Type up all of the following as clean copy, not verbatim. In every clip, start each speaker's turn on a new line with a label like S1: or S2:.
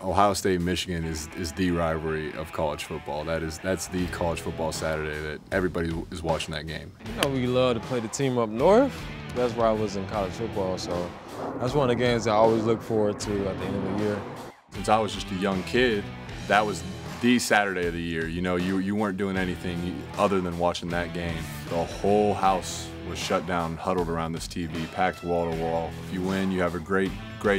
S1: Ohio State, Michigan is the rivalry of college football. That's the college football Saturday that everybody is watching that game.
S2: You know, we love to play the team up north. Best rivals in college football, so that's one of the games I always look forward to at the end of the year.
S1: Since I was just a young kid, that was the Saturday of the year. You know, you weren't doing anything other than watching that game. The whole house was shut down, huddled around this TV, packed wall to wall. If you win, you have a great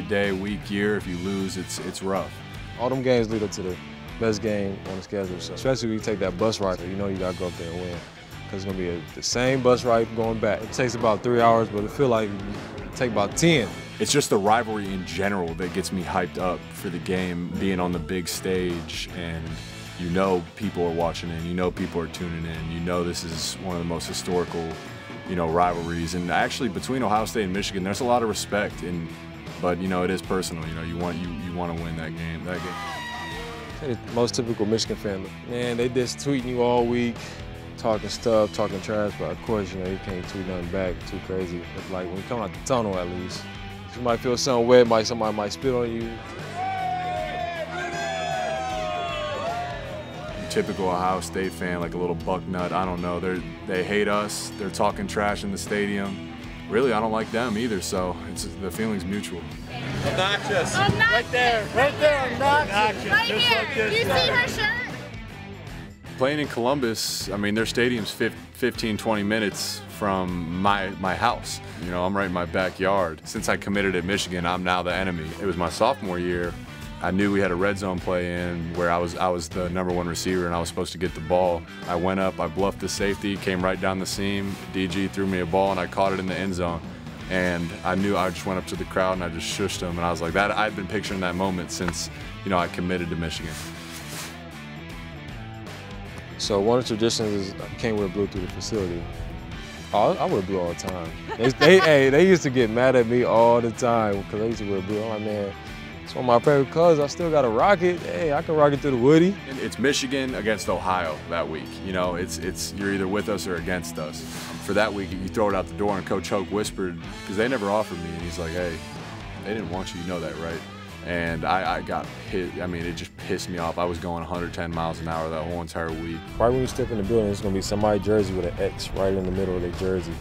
S1: day, week, year. If you lose, it's rough.
S2: All them games lead up to the best game on the schedule, so especially when you take that bus ride, you know you gotta go up there and win. Because it's gonna be the same bus ride going back. It takes about 3 hours, but it feels like it take about 10.
S1: It's just the rivalry in general that gets me hyped up for the game, being on the big stage, and you know people are watching in, you know people are tuning in, you know this is one of the most historical, rivalries. And actually between Ohio State and Michigan, there's a lot of respect, but it is personal. You want to win that game.
S2: The most typical Michigan fan, man, they just tweeting you all week, talking stuff, talking trash, but of course, you can't tweet nothing back, too crazy. But like when you come out the tunnel, at least, you might feel something wet, somebody might spit on you.
S1: Typical Ohio State fan, like a little buck nut. I don't know. They hate us. They're talking trash in the stadium. Really, I don't like them either. So the feeling's mutual.
S3: Obnoxious.
S4: Right there, obnoxious. Right here. Do you see her shirt?
S1: Playing in Columbus, I mean, their stadium's 15, 20 minutes from my house. I'm right in my backyard. Since I committed at Michigan, I'm now the enemy. It was my sophomore year. I knew we had a red zone play in where I was the #1 receiver and I was supposed to get the ball. I went up, I bluffed the safety, came right down the seam. DG threw me a ball and I caught it in the end zone. And I knew I just went up to the crowd and I just shushed them. And I was like, I'd been picturing that moment since, I committed to Michigan.
S2: So one of the traditions is I can't wear blue through the facility. Oh, I wear blue all the time. They used to get mad at me all the time because I used to wear blue. I'm like, man, it's one of my favorite colors. I still got to rock it. Hey, I can rock it through the Woody.
S1: It's Michigan against Ohio that week. It's you're either with us or against us. For that week, you throw it out the door, and Coach Hoke whispered, because they never offered me, and he's like, hey, they didn't want you know that, right? And I got pissed. I mean, it just pissed me off. I was going 110 miles an hour that whole entire week.
S2: Right when you step in the building, it's going to be somebody's jersey with an X right in the middle of their jersey.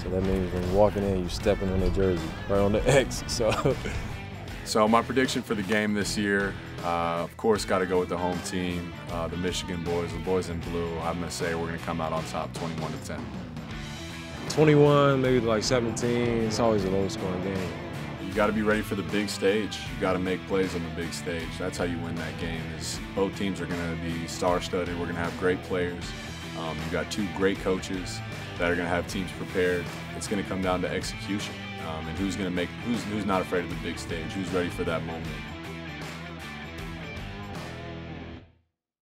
S2: So that means when you're walking in, you're stepping on their jersey, right on the X.
S1: So my prediction for the game this year, of course, got to go with the home team, the Michigan boys, the boys in blue. I'm going to say we're going to come out on top 21-10.
S2: 21, maybe like 17. It's always a low-scoring game.
S1: You got to be ready for the big stage. You got to make plays on the big stage. That's how you win that game. Both teams are going to be star-studded. We're going to have great players. You've got two great coaches that are going to have teams prepared. It's going to come down to execution and who's not afraid of the big stage, who's ready for that moment.